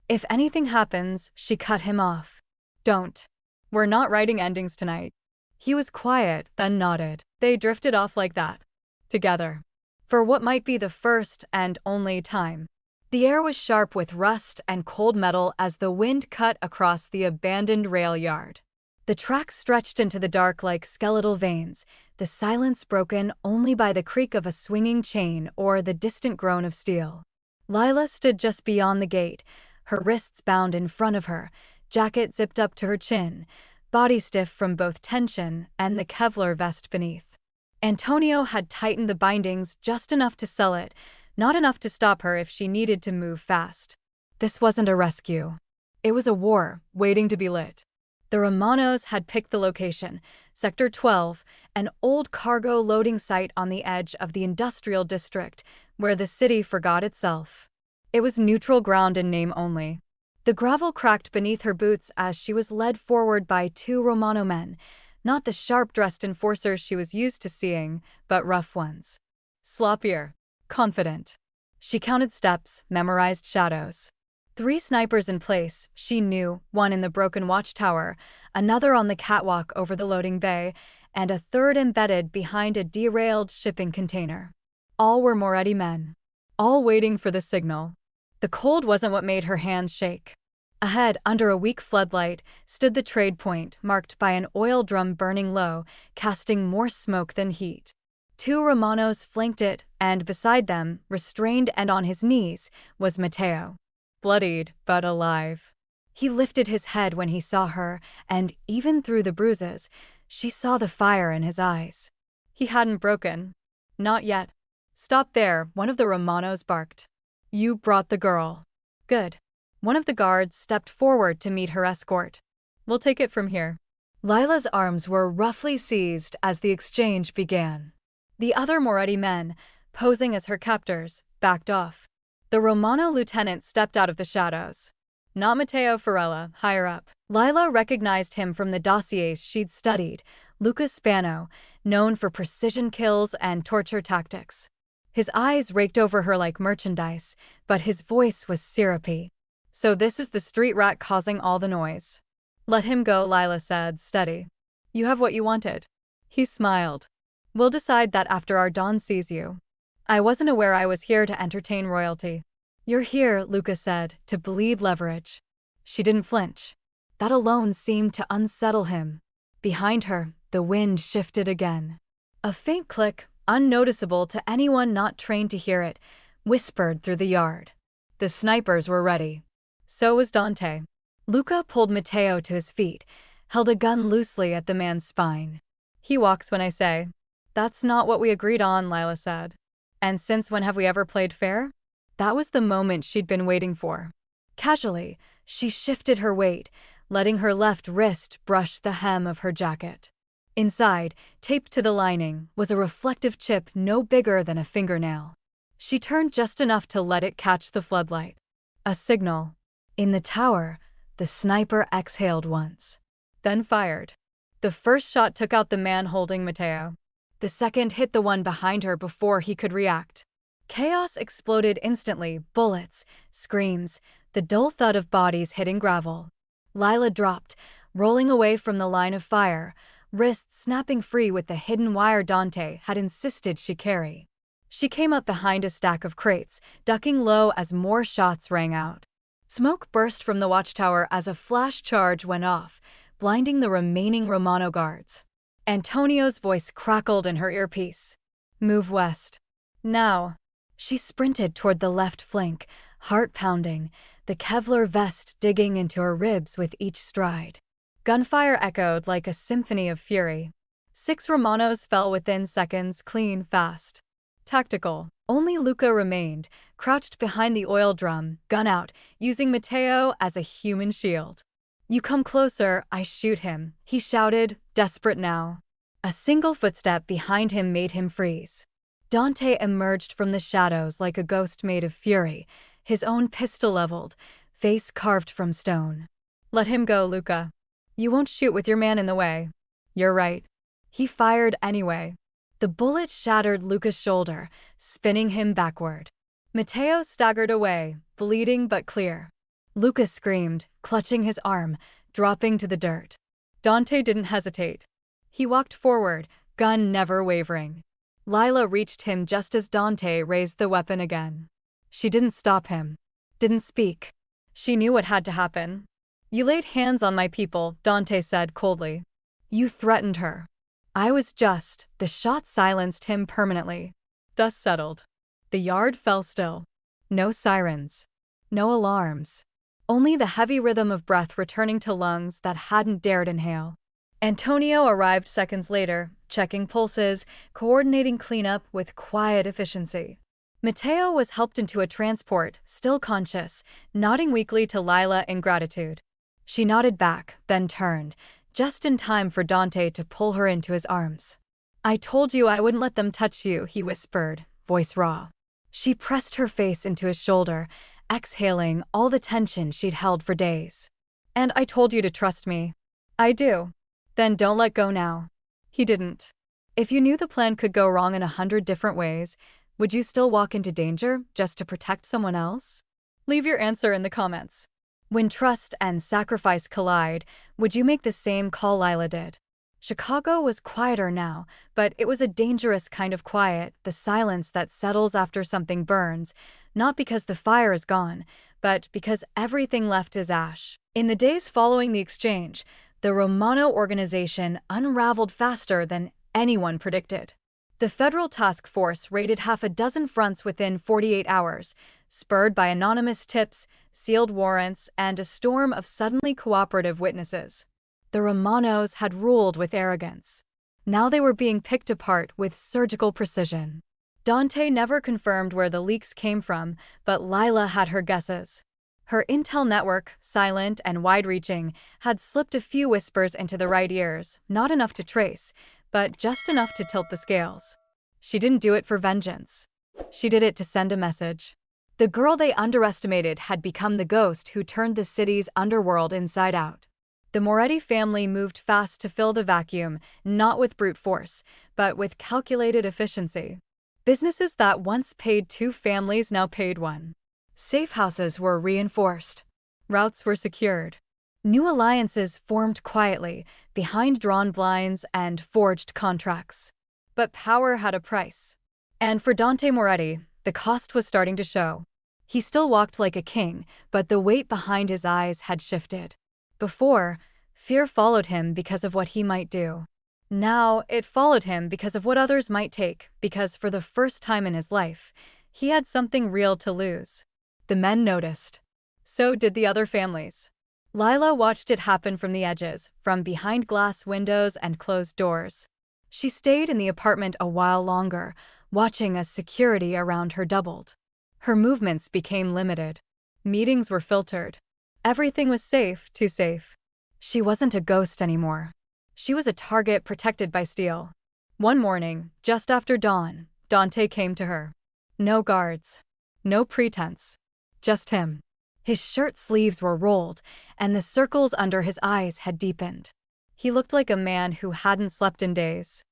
If anything happens, she cut him off. Don't. We're not writing endings tonight. He was quiet, then nodded. They drifted off like that. Together. For what might be the first and only time. The air was sharp with rust and cold metal as the wind cut across the abandoned rail yard. The tracks stretched into the dark like skeletal veins, the silence broken only by the creak of a swinging chain or the distant groan of steel. Lila stood just beyond the gate, her wrists bound in front of her, jacket zipped up to her chin, body stiff from both tension and the Kevlar vest beneath. Antonio had tightened the bindings just enough to sell it, not enough to stop her if she needed to move fast. This wasn't a rescue. It was a war, waiting to be lit. The Romanos had picked the location, Sector 12, an old cargo loading site on the edge of the industrial district, where the city forgot itself. It was neutral ground in name only. The gravel cracked beneath her boots as she was led forward by two Romano men, not the sharp-dressed enforcers she was used to seeing, but rough ones. Sloppier. Confident. She counted steps, memorized shadows. 3 snipers in place, she knew, one in the broken watchtower, another on the catwalk over the loading bay, and a third embedded behind a derailed shipping container. All were Moretti men. All waiting for the signal. The cold wasn't what made her hands shake. Ahead, under a weak floodlight, stood the trade point, marked by an oil drum burning low, casting more smoke than heat. 2 Romanos flanked it, and beside them, restrained and on his knees, was Matteo. Bloodied, but alive. He lifted his head when he saw her, and even through the bruises, she saw the fire in his eyes. He hadn't broken. Not yet. Stop there, one of the Romanos barked. You brought the girl. Good. One of the guards stepped forward to meet her escort. We'll take it from here. Lila's arms were roughly seized as the exchange began. The other Moretti men, posing as her captors, backed off. The Romano lieutenant stepped out of the shadows. Not Matteo Farella, higher up. Lila recognized him from the dossiers she'd studied, Luca Spano, known for precision kills and torture tactics. His eyes raked over her like merchandise, but his voice was syrupy. So this is the street rat causing all the noise. Let him go, Lila said, steady. You have what you wanted. He smiled. We'll decide that after our Don sees you. I wasn't aware I was here to entertain royalty. You're here, Luca said, to bleed leverage. She didn't flinch. That alone seemed to unsettle him. Behind her, the wind shifted again. A faint click, unnoticeable to anyone not trained to hear it, whispered through the yard. The snipers were ready. So was Dante. Luca pulled Matteo to his feet, held a gun loosely at the man's spine. He walks when I say. That's not what we agreed on, Lila said. And since when have we ever played fair? That was the moment she'd been waiting for. Casually, she shifted her weight, letting her left wrist brush the hem of her jacket. Inside, taped to the lining, was a reflective chip no bigger than a fingernail. She turned just enough to let it catch the floodlight. A signal. In the tower, the sniper exhaled once, then fired. The first shot took out the man holding Matteo. The second hit the one behind her before he could react. Chaos exploded instantly, bullets, screams, the dull thud of bodies hitting gravel. Lila dropped, rolling away from the line of fire, wrists snapping free with the hidden wire Dante had insisted she carry. She came up behind a stack of crates, ducking low as more shots rang out. Smoke burst from the watchtower as a flash charge went off, blinding the remaining Romano guards. Antonio's voice crackled in her earpiece. Move west. Now. She sprinted toward the left flank, heart pounding, the Kevlar vest digging into her ribs with each stride. Gunfire echoed like a symphony of fury. 6 Romanos fell within seconds, clean, fast. Tactical. Only Luca remained, crouched behind the oil drum, gun out, using Matteo as a human shield. You come closer, I shoot him, he shouted, desperate now. A single footstep behind him made him freeze. Dante emerged from the shadows like a ghost made of fury, his own pistol leveled, face carved from stone. Let him go, Luca. You won't shoot with your man in the way. You're right. He fired anyway. The bullet shattered Luca's shoulder, spinning him backward. Matteo staggered away, bleeding but clear. Luca screamed, clutching his arm, dropping to the dirt. Dante didn't hesitate. He walked forward, gun never wavering. Lila reached him just as Dante raised the weapon again. She didn't stop him. Didn't speak. She knew what had to happen. You laid hands on my people, Dante said coldly. You threatened her. I was just. The shot silenced him permanently. Dust settled. The yard fell still. No sirens. No alarms. Only the heavy rhythm of breath returning to lungs that hadn't dared inhale. Antonio arrived seconds later, checking pulses, coordinating cleanup with quiet efficiency. Matteo was helped into a transport, still conscious, nodding weakly to Lila in gratitude. She nodded back, then turned, just in time for Dante to pull her into his arms. I told you I wouldn't let them touch you, he whispered, voice raw. She pressed her face into his shoulder, exhaling all the tension she'd held for days. And I told you to trust me. I do. Then don't let go now. He didn't. If you knew the plan could go wrong in 100 different ways, would you still walk into danger just to protect someone else? Leave your answer in the comments. When trust and sacrifice collide, would you make the same call Lila did? Chicago was quieter now, but it was a dangerous kind of quiet, the silence that settles after something burns, not because the fire is gone, but because everything left is ash. In the days following the exchange, the Romano organization unraveled faster than anyone predicted. The federal task force raided half a dozen fronts within 48 hours, spurred by anonymous tips, sealed warrants, and a storm of suddenly cooperative witnesses. The Romanos had ruled with arrogance. Now they were being picked apart with surgical precision. Dante never confirmed where the leaks came from, but Lila had her guesses. Her intel network, silent and wide-reaching, had slipped a few whispers into the right ears, not enough to trace, but just enough to tilt the scales. She didn't do it for vengeance. She did it to send a message. The girl they underestimated had become the ghost who turned the city's underworld inside out. The Moretti family moved fast to fill the vacuum, not with brute force, but with calculated efficiency. Businesses that once paid 2 families now paid 1. Safe houses were reinforced. Routes were secured. New alliances formed quietly, behind drawn blinds and forged contracts. But power had a price. And for Dante Moretti, the cost was starting to show. He still walked like a king, but the weight behind his eyes had shifted. Before, fear followed him because of what he might do. Now, it followed him because of what others might take, because for the first time in his life, he had something real to lose. The men noticed. So did the other families. Lila watched it happen from the edges, from behind glass windows and closed doors. She stayed in the apartment a while longer, watching as security around her doubled. Her movements became limited. Meetings were filtered. Everything was safe, too safe. She wasn't a ghost anymore. She was a target protected by steel. One morning, just after dawn, Dante came to her. No guards. No pretense. Just him. His shirt sleeves were rolled, and the circles under his eyes had deepened. He looked like a man who hadn't slept in days.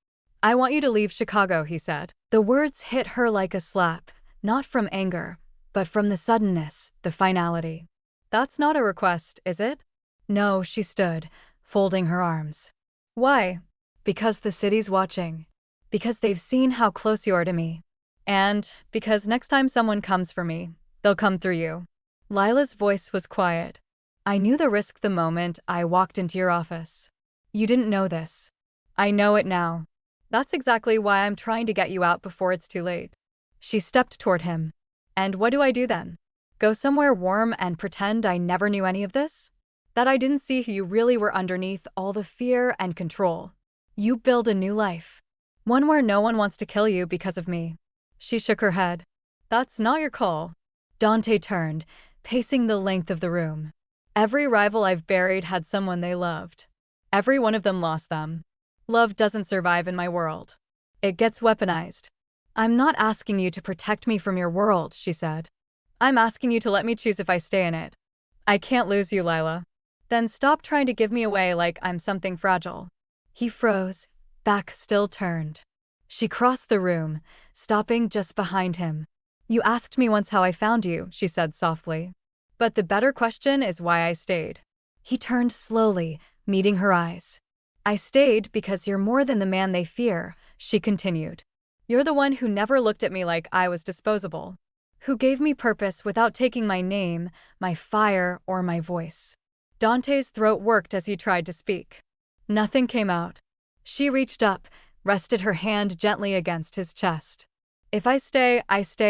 I want you to leave Chicago, he said. The words hit her like a slap, not from anger, but from the suddenness, the finality. That's not a request, is it? No, she stood, folding her arms. Why? Because the city's watching. Because they've seen how close you are to me. And because next time someone comes for me, they'll come through you. Lila's voice was quiet. I knew the risk the moment I walked into your office. You didn't know this. I know it now. That's exactly why I'm trying to get you out before it's too late. She stepped toward him. And what do I do then? Go somewhere warm and pretend I never knew any of this? That I didn't see who you really were underneath all the fear and control. You build a new life. One where no one wants to kill you because of me. She shook her head. That's not your call. Dante turned, pacing the length of the room. Every rival I've buried had someone they loved. Every one of them lost them. Love doesn't survive in my world. It gets weaponized. I'm not asking you to protect me from your world, she said. I'm asking you to let me choose if I stay in it. I can't lose you, Lila. Then stop trying to give me away like I'm something fragile. He froze, back still turned. She crossed the room, stopping just behind him. You asked me once how I found you, she said softly. But the better question is why I stayed. He turned slowly, meeting her eyes. I stayed because you're more than the man they fear, she continued. You're the one who never looked at me like I was disposable. Who gave me purpose without taking my name, my fire, or my voice. Dante's throat worked as he tried to speak. Nothing came out. She reached up, rested her hand gently against his chest. If I stay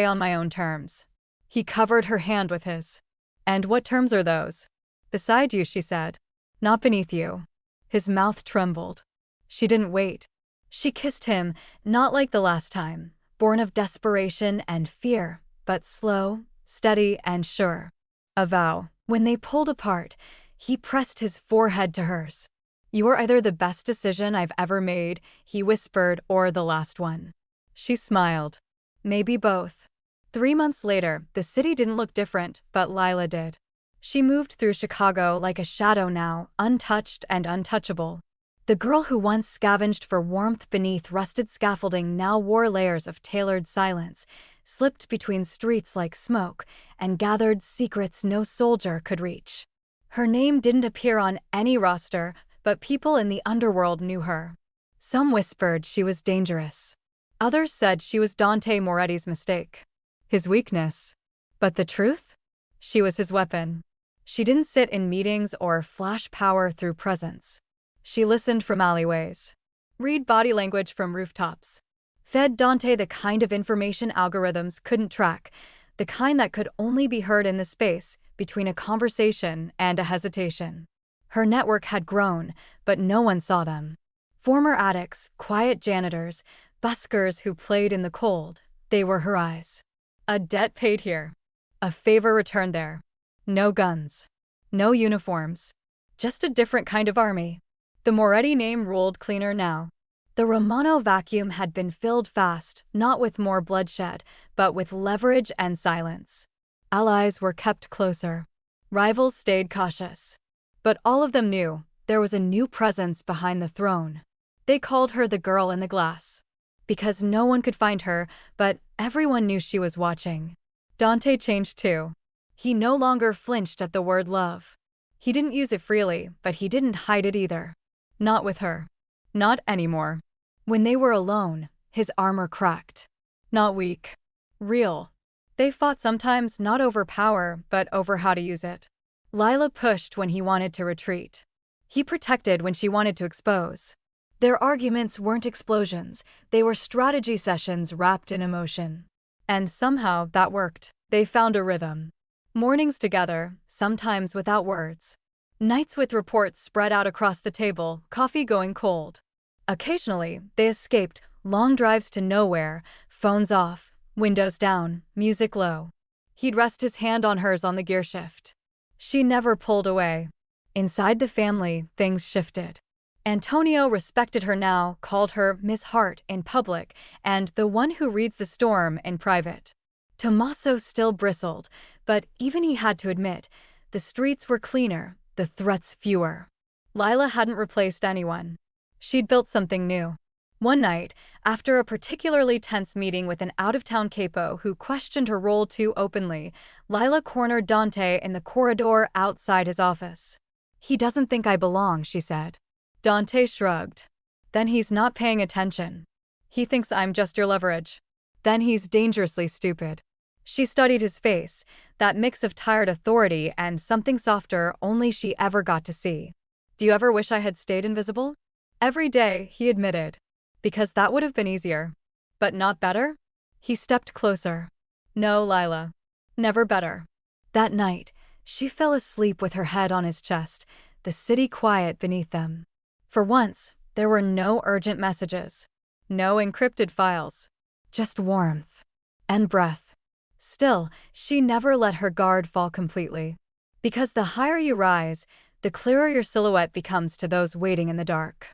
on my own terms. He covered her hand with his. And what terms are those? Beside you, she said. Not beneath you. His mouth trembled. She didn't wait. She kissed him, not like the last time, born of desperation and fear, but slow, steady, and sure. A vow. When they pulled apart, he pressed his forehead to hers. You are either the best decision I've ever made, he whispered, or the last one. She smiled. Maybe both. 3 months later, the city didn't look different, but Lila did. She moved through Chicago like a shadow now, untouched and untouchable. The girl who once scavenged for warmth beneath rusted scaffolding now wore layers of tailored silence, slipped between streets like smoke, and gathered secrets no soldier could reach. Her name didn't appear on any roster, but people in the underworld knew her. Some whispered she was dangerous. Others said she was Dante Moretti's mistake. His weakness. But the truth? She was his weapon. She didn't sit in meetings or flash power through presence. She listened from alleyways. Read body language from rooftops. Fed Dante the kind of information algorithms couldn't track, the kind that could only be heard in the space between a conversation and a hesitation. Her network had grown, but no one saw them. Former addicts, quiet janitors, buskers who played in the cold, they were her eyes. A debt paid here. A favor returned there. No guns. No uniforms. Just a different kind of army. The Moretti name ruled cleaner now. The Romano vacuum had been filled fast, not with more bloodshed, but with leverage and silence. Allies were kept closer. Rivals stayed cautious. But all of them knew there was a new presence behind the throne. They called her the girl in the glass. Because no one could find her, but everyone knew she was watching. Dante changed too. He no longer flinched at the word love. He didn't use it freely, but he didn't hide it either. Not with her. Not anymore. When they were alone, his armor cracked. Not weak. Real. They fought sometimes not over power, but over how to use it. Lila pushed when he wanted to retreat. He protected when she wanted to expose. Their arguments weren't explosions, they were strategy sessions wrapped in emotion. And somehow that worked. They found a rhythm. Mornings together, sometimes without words. Nights with reports spread out across the table, coffee going cold. Occasionally, they escaped, long drives to nowhere, phones off, windows down, music low. He'd rest his hand on hers on the gear shift. She never pulled away. Inside the family, things shifted. Antonio respected her now, called her Miss Hart in public, and the one who reads the storm in private. Tommaso still bristled, but even he had to admit, the streets were cleaner, the threats fewer. Lila hadn't replaced anyone. She'd built something new. One night, after a particularly tense meeting with an out-of-town capo who questioned her role too openly, Lila cornered Dante in the corridor outside his office. He doesn't think I belong, she said. Dante shrugged. Then he's not paying attention. He thinks I'm just your leverage. Then he's dangerously stupid. She studied his face, that mix of tired authority and something softer only she ever got to see. Do you ever wish I had stayed invisible? Every day, he admitted. Because that would have been easier. But not better? He stepped closer. No, Lila. Never better. That night, she fell asleep with her head on his chest, the city quiet beneath them. For once, there were no urgent messages. No encrypted files. Just warmth. And breath. Still, she never let her guard fall completely. Because the higher you rise, the clearer your silhouette becomes to those waiting in the dark.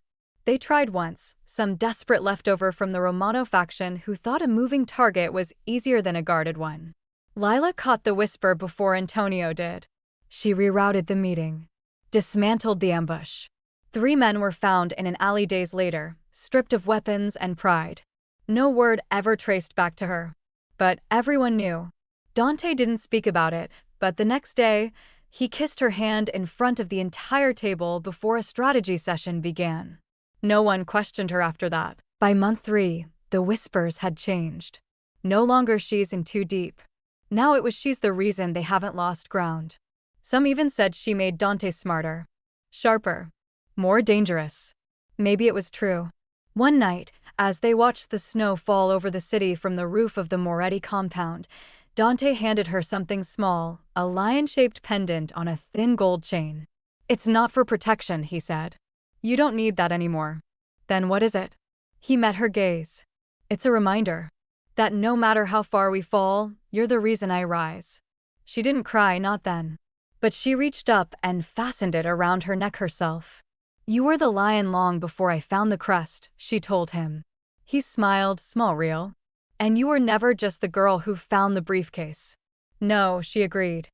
They tried once, some desperate leftover from the Romano faction who thought a moving target was easier than a guarded one. Lila caught the whisper before Antonio did. She rerouted the meeting, dismantled the ambush. 3 men were found in an alley days later, stripped of weapons and pride. No word ever traced back to her. But everyone knew. Dante didn't speak about it, but the next day, he kissed her hand in front of the entire table before a strategy session began. No one questioned her after that. By month 3, the whispers had changed. No longer she's in too deep. Now it was she's the reason they haven't lost ground. Some even said she made Dante smarter, sharper, more dangerous. Maybe it was true. One night, as they watched the snow fall over the city from the roof of the Moretti compound, Dante handed her something small, a lion-shaped pendant on a thin gold chain. "It's not for protection," he said. "You don't need that anymore." "Then what is it?" He met her gaze. "It's a reminder that no matter how far we fall, you're the reason I rise." She didn't cry, not then. But she reached up and fastened it around her neck herself. "You were the lion long before I found the crest," she told him. He smiled, small real. "And you were never just the girl who found the briefcase." "No," she agreed.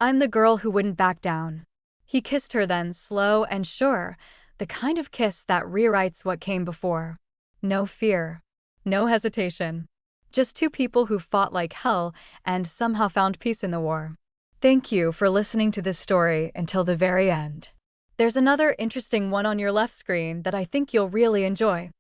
"I'm the girl who wouldn't back down." He kissed her then, slow and sure, the kind of kiss that rewrites what came before. No fear. No hesitation. Just 2 people who fought like hell and somehow found peace in the war. Thank you for listening to this story until the very end. There's another interesting one on your left screen that I think you'll really enjoy.